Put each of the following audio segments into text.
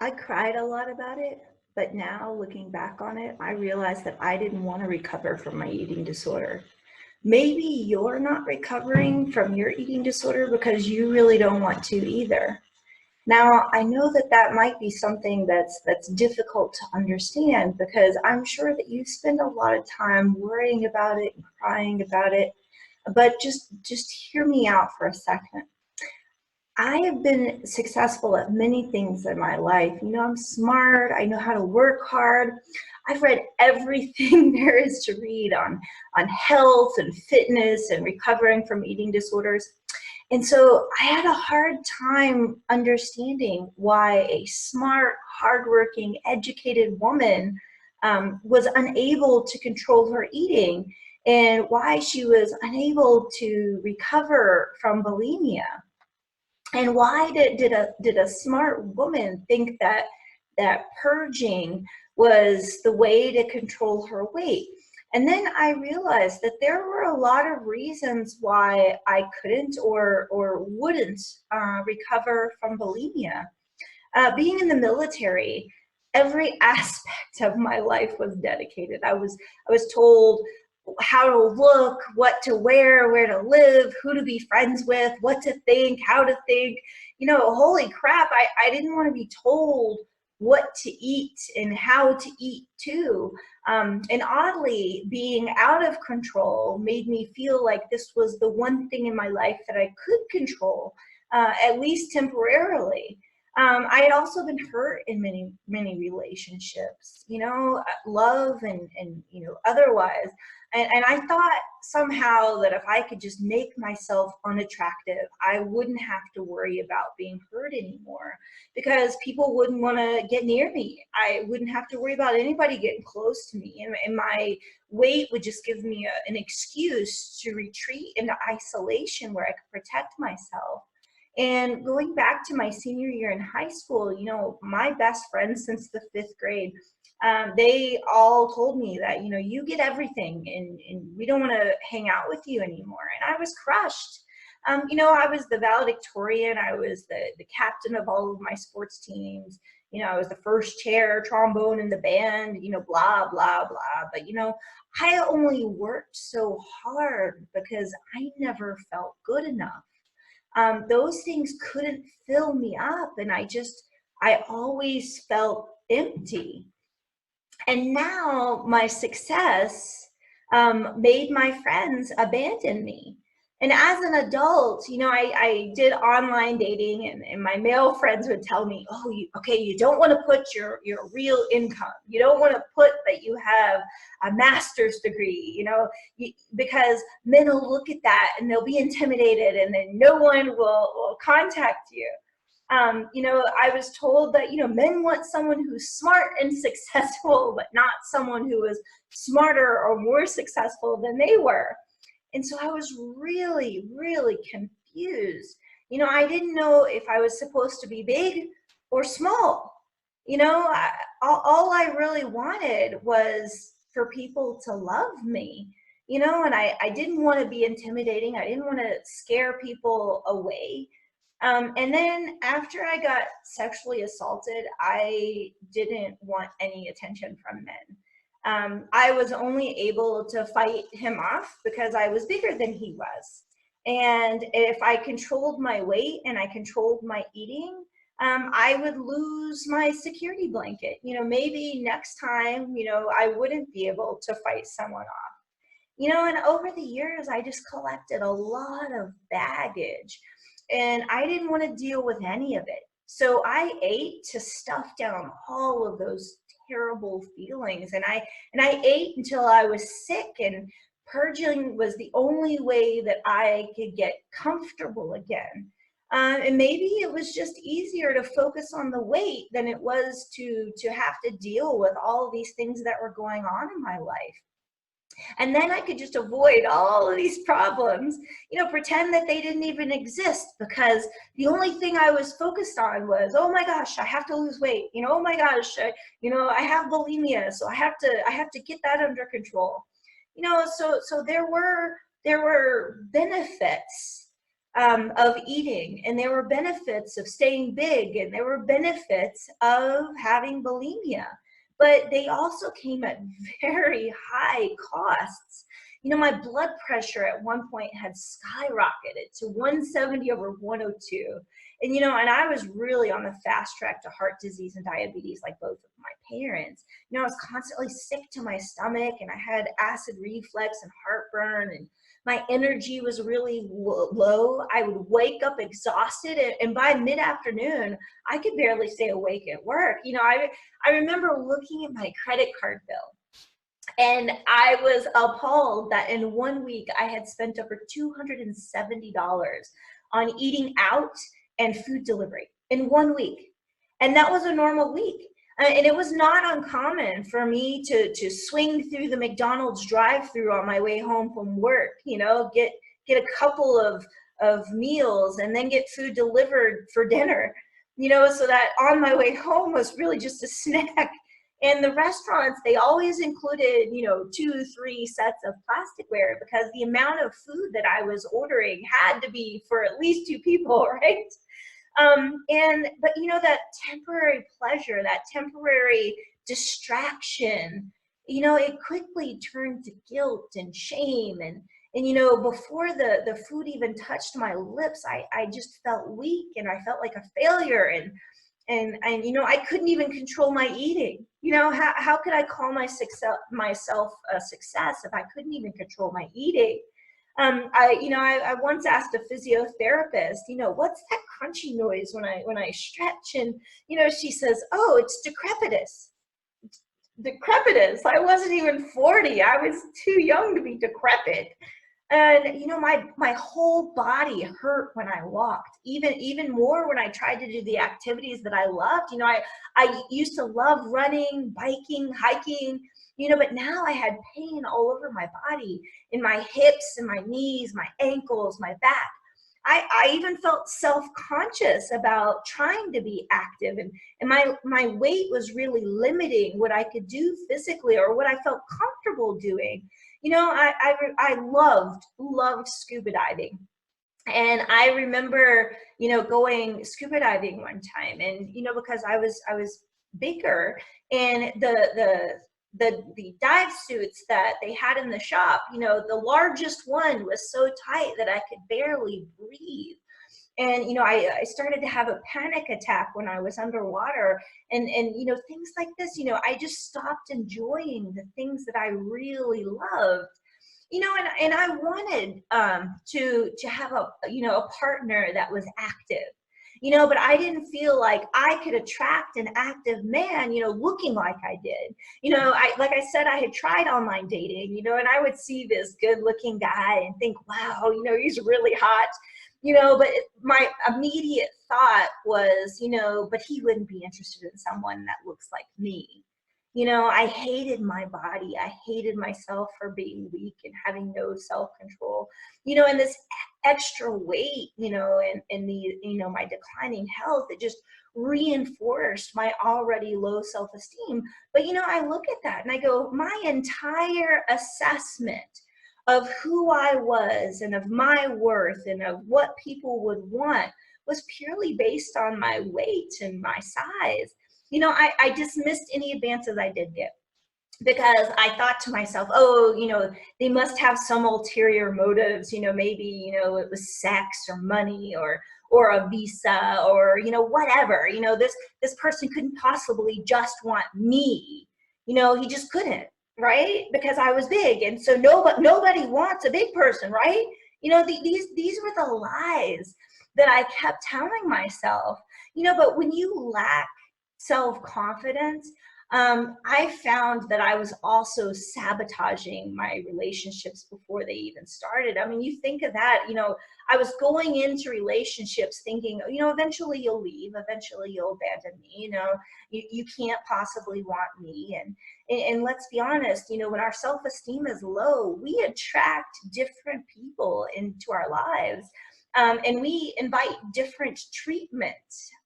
I cried a lot about it, but now looking back on it, I realized that I didn't want to recover from my eating disorder. Maybe you're not recovering from your eating disorder because you really don't want to either. Now, I know that that might be something that's difficult to understand because I'm sure that you spend a lot of time worrying about it and crying about it, but just hear me out for a second. I have been successful at many things in my life. You know, I'm smart, I know how to work hard. I've read everything there is to read on health and fitness and recovering from eating disorders. And so I had a hard time understanding why a smart, hardworking, educated woman was unable to control her eating and why she was unable to recover from bulimia. And why did a smart woman think that purging was the way to control her weight? And then I realized that there were a lot of reasons why I couldn't or wouldn't recover from bulimia. Being in the military, every aspect of my life was dedicated. I was told how to look, what to wear, where to live, who to be friends with, what to think, how to think. You know, holy crap, I didn't want to be told what to eat and how to eat too. And oddly, being out of control made me feel like this was the one thing in my life that I could control, at least temporarily. I had also been hurt in many relationships, you know, love and you know, otherwise. And I thought somehow that if I could just make myself unattractive, I wouldn't have to worry about being hurt anymore because people wouldn't want to get near me. I wouldn't have to worry about anybody getting close to me. And my weight would just give me an excuse to retreat into isolation where I could protect myself. And going back to my senior year in high school, you know, my best friends since the fifth grade, they all told me that, you know, you get everything and we don't want to hang out with you anymore. And I was crushed. You know, I was the valedictorian. I was the captain of all of my sports teams. You know, I was the first chair trombone in the band, you know, blah, blah, blah. But, you know, I only worked so hard because I never felt good enough. Those things couldn't fill me up. And I always felt empty. And now my success made my friends abandon me. And as an adult, you know, I did online dating, and my male friends would tell me, oh, okay, you don't want to put your real income. You don't want to put that you have a master's degree, you know, because men will look at that and they'll be intimidated and then no one will contact you. You know, I was told that, you know, men want someone who's smart and successful, but not someone who is smarter or more successful than they were. And so I was really, really confused. You know, I didn't know if I was supposed to be big or small. You know, all I really wanted was for people to love me, you know, and I didn't want to be intimidating. I didn't want to scare people away. And then after I got sexually assaulted, I didn't want any attention from men. I was only able to fight him off because I was bigger than he was. And if I controlled my weight and I controlled my eating, I would lose my security blanket. You know, maybe next time, you know, I wouldn't be able to fight someone off. You know, and over the years, I just collected a lot of baggage and I didn't want to deal with any of it. So I ate to stuff down all of those terrible feelings. And I ate until I was sick, and purging was the only way that I could get comfortable again. And maybe it was just easier to focus on the weight than it was to have to deal with all these things that were going on in my life. And then I could just avoid all of these problems, you know, pretend that they didn't even exist because the only thing I was focused on was, oh my gosh, I have to lose weight. You know, oh my gosh, you know, I have bulimia, so I have to get that under control. You know, so there were benefits of eating, and there were benefits of staying big, and there were benefits of having bulimia, but they also came at very high costs. You know, my blood pressure at one point had skyrocketed to 170 over 102. And, you know, and I was really on the fast track to heart disease and diabetes, like both of my parents. You know, I was constantly sick to my stomach, and I had acid reflux and heartburn, and my energy was really low. I would wake up exhausted, and by mid-afternoon, I could barely stay awake at work. You know, I remember looking at my credit card bill, and I was appalled that in 1 week I had spent over $270 on eating out and food delivery in 1 week. And that was a normal week. And it was not uncommon for me to swing through the McDonald's drive-through on my way home from work, you know, get a couple of meals and then get food delivered for dinner, you know, so that on my way home was really just a snack. And the restaurants, they always included, you know, 2, 3 sets of plasticware, because the amount of food that I was ordering had to be for at least 2 people, right? But you know, that temporary pleasure, that temporary distraction, you know, it quickly turned to guilt and shame. And you know, before the food even touched my lips, I just felt weak, and I felt like a failure. And you know, I couldn't even control my eating. You know, how could I call myself a success if I couldn't even control my eating? I once asked a physiotherapist, you know, what's that crunchy noise when I stretch? And you know, she says, oh, it's decrepitous. Decrepitous. I wasn't even 40. I was too young to be decrepit. And you know, my whole body hurt when I walked, even more when I tried to do the activities that I loved. You know, I used to love running, biking, hiking, you know, but now I had pain all over my body, in my hips and my knees, my ankles, my back. I even felt self-conscious about trying to be active, and my weight was really limiting what I could do physically or what I felt comfortable doing. You know, I loved scuba diving. And I remember, you know, going scuba diving one time, and you know, because I was bigger, and the dive suits that they had in the shop, you know, the largest one was so tight that I could barely breathe. And you know, I started to have a panic attack when I was underwater, and you know, things like this. You know, I just stopped enjoying the things that I really loved. You know, and I wanted to have a, you know, a partner that was active, you know, but I didn't feel like I could attract an active man, you know, looking like I did. You know, like I said, I had tried online dating, you know, and I would see this good looking guy and think, wow, you know, he's really hot, you know, but my immediate thought was, you know, but he wouldn't be interested in someone that looks like me. You know, I hated my body. I hated myself for being weak and having no self-control. You know, and this extra weight, you know, and the, you know, my declining health, it just reinforced my already low self-esteem. But, you know, I look at that and I go, my entire assessment of who I was and of my worth and of what people would want was purely based on my weight and my size. You know, I dismissed any advances I did get, because I thought to myself, oh, you know, they must have some ulterior motives, you know, maybe, you know, it was sex or money or a visa or, you know, whatever. You know, this person couldn't possibly just want me. You know, he just couldn't, right? Because I was big, and so nobody wants a big person, right? You know, these were the lies that I kept telling myself. You know, but when you lack self-confidence, I found that I was also sabotaging my relationships before they even started. I mean, you think of that, you know, I was going into relationships thinking, you know, eventually you'll leave, eventually you'll abandon me, you know, you can't possibly want me. And let's be honest, you know, when our self-esteem is low, we attract different people into our lives. And we invite different treatment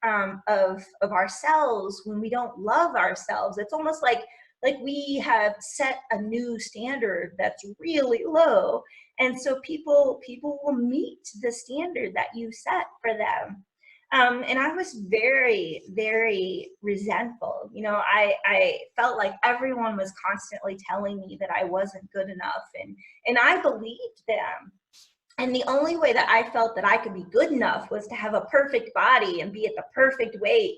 of ourselves when we don't love ourselves. It's almost like we have set a new standard that's really low. And so people will meet the standard that you set for them. And I was very, very resentful. I felt like everyone was constantly telling me that I wasn't good enough, and I believed them. And the only way that I felt that I could be good enough was to have a perfect body and be at the perfect weight.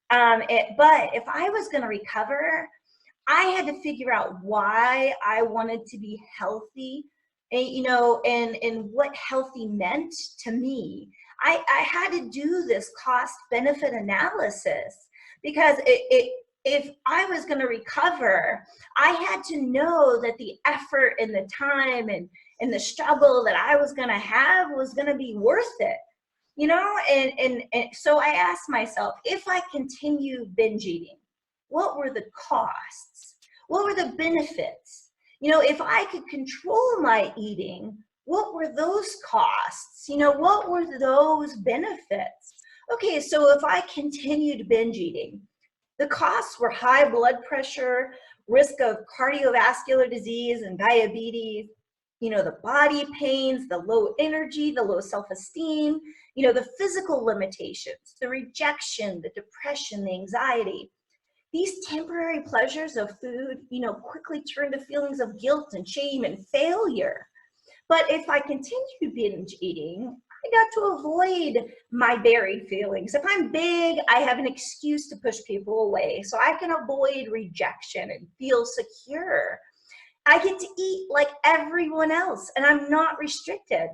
But if I was going to recover, I had to figure out why I wanted to be healthy, and what healthy meant to me. I had to do this cost benefit analysis, because if I was going to recover, I had to know that the effort and the time and the struggle that I was going to have was going to be worth it. And so I asked myself, if I continue binge eating, what were the costs? What were the benefits? If I could control my eating, what were those costs? What were those benefits? Okay, so if I continued binge eating, the costs were high blood pressure, risk of cardiovascular disease and diabetes, the body pains, the low energy, the low self-esteem, the physical limitations, the rejection, the depression, the anxiety. These temporary pleasures of food, quickly turn to feelings of guilt and shame and failure. But if I continue binge eating, I got to avoid my buried feelings. If I'm big, I have an excuse to push people away, so I can avoid rejection and feel secure. I get to eat like everyone else, and I'm not restricted.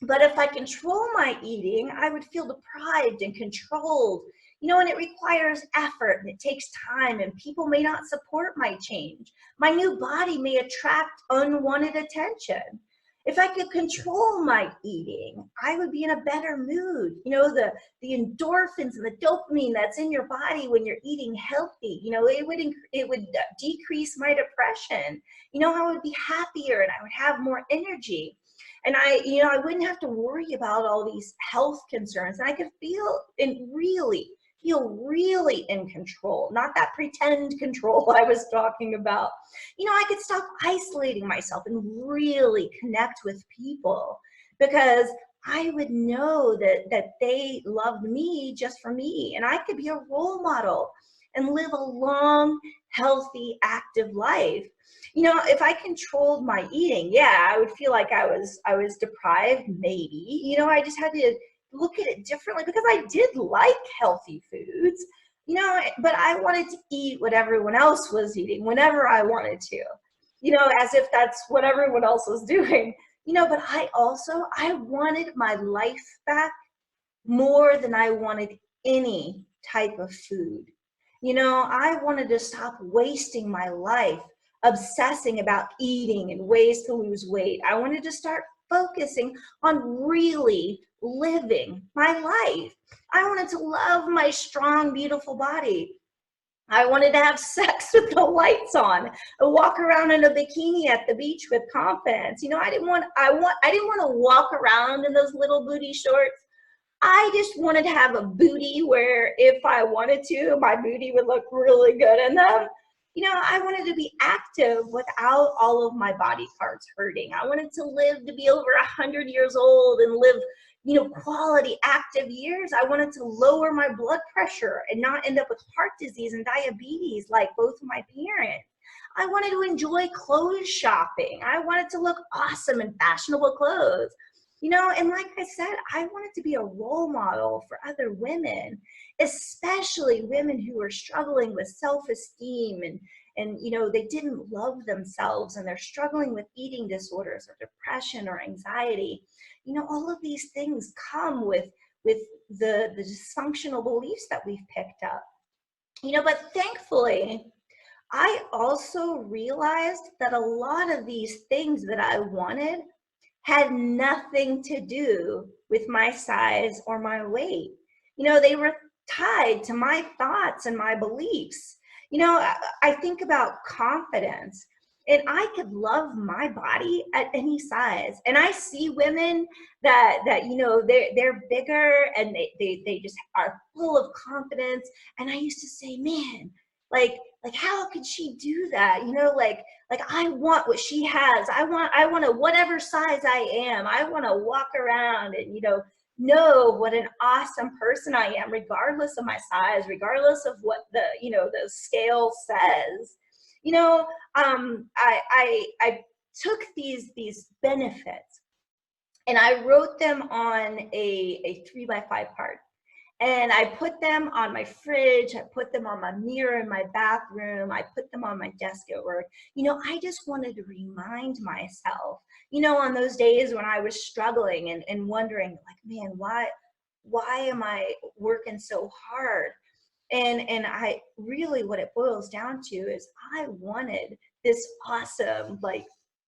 But if I control my eating, I would feel deprived and controlled. And it requires effort, and it takes time, and people may not support my change. My new body may attract unwanted attention. If I could control my eating, I would be in a better mood. The endorphins and the dopamine that's in your body when you're eating healthy, it would decrease my depression. I would be happier, and I would have more energy. And I wouldn't have to worry about all these health concerns, and I could feel really in control, not that pretend control I was talking about. I could stop isolating myself and really connect with people, because I would know that they loved me just for me, and I could be a role model and live a long, healthy, active life. If I controlled my eating, yeah, I would feel like I was deprived, maybe. I just had to look at it differently, because I did like healthy foods, but I wanted to eat what everyone else was eating whenever I wanted to, as if that's what everyone else was doing. But I wanted my life back more than I wanted any type of food. I wanted to stop wasting my life obsessing about eating and ways to lose weight. I wanted to start focusing on really living my life. I wanted to love my strong, beautiful body. I wanted to have sex with the lights on, and walk around in a bikini at the beach with confidence. I didn't want to walk around in those little booty shorts. I just wanted to have a booty where, if I wanted to, my booty would look really good in them. I wanted to be active without all of my body parts hurting. I wanted to live to be over 100 years old and live, quality active years. I wanted to lower my blood pressure and not end up with heart disease and diabetes like both of my parents. I wanted to enjoy clothes shopping. I wanted to look awesome in fashionable clothes. And like I said, I wanted to be a role model for other women, especially women who are struggling with self-esteem and they didn't love themselves, and they're struggling with eating disorders or depression or anxiety. All of these things come with the dysfunctional beliefs that we've picked up. But thankfully, I also realized that a lot of these things that I wanted had nothing to do with my size or my weight. They were tied to my thoughts and my beliefs. I think about confidence, and I could love my body at any size. And I see women that they're bigger, and they just are full of confidence. And I used to say, man, like how could she do that? You know, like I want what she has. I want to, whatever size I am, I want to walk around and, you know what an awesome person I am, regardless of my size, regardless of what the, you know, the scale says. You know, I took these benefits and I wrote them on a 3x5 card. And I put them on my fridge, I put them on my mirror in my bathroom, I put them on my desk at work. You know, I just wanted to remind myself, you know, on those days when I was struggling and wondering, like, man, why am I working so hard? And I really, what it boils down to is I wanted this awesome, like,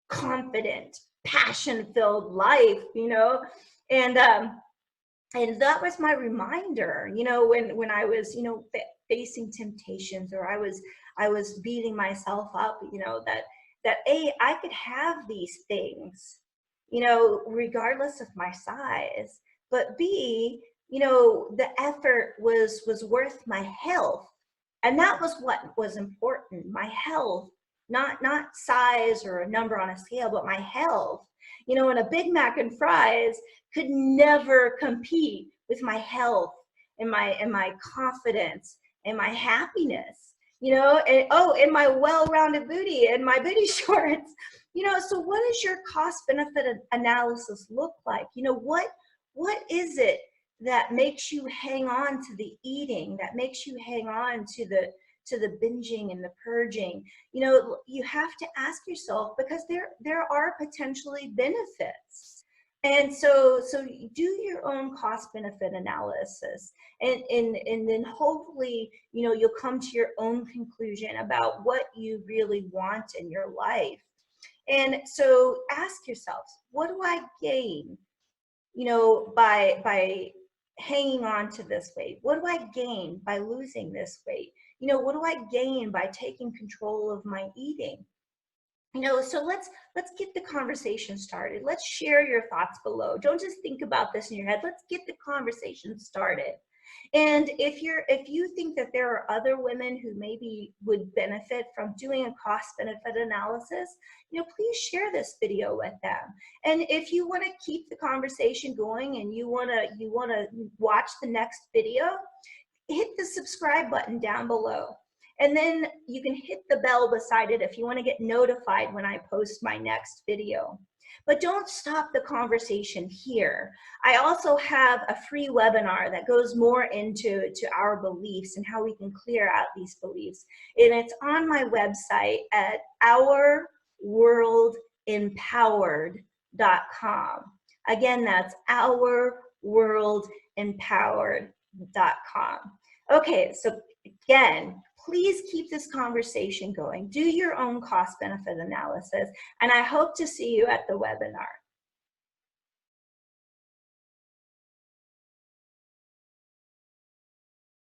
confident, passion-filled life, you know? And and that was my reminder, you know, when I was, you know, facing temptations, or I was beating myself up, you know, that I could have these things, you know, regardless of my size, but B, you know, the effort was worth my health. And that was what was important, my health, not size or a number on a scale, but my health. You know, and a Big Mac and fries could never compete with my health and my confidence and my happiness, you know, and and my well-rounded booty and my booty shorts. You know, so what does your cost benefit analysis look like? You know, what is it that makes you hang on to the eating, that makes you hang on to the binging and the purging? You know, you have to ask yourself, because there are potentially benefits. And so you do your own cost benefit analysis, and then hopefully, you know, you'll come to your own conclusion about what you really want in your life. And so ask yourselves, what do I gain, you know, by hanging on to this weight? What do I gain by losing this weight? You know, what do I gain by taking control of my eating? You know, so let's get the conversation started. Let's share your thoughts below. Don't just think about this in your head. Let's get the conversation started. And if you think that there are other women who maybe would benefit from doing a cost benefit analysis, you know, please share this video with them. And if you want to keep the conversation going and you want to watch the next video, hit the subscribe button down below. And then you can hit the bell beside it if you want to get notified when I post my next video. But don't stop the conversation here. I also have a free webinar that goes more into our beliefs and how we can clear out these beliefs. And it's on my website at ourworldempowered.com. Again, that's ourworldempowered.com. Okay, so again, please keep this conversation going. Do your own cost benefit analysis, and I hope to see you at the webinar.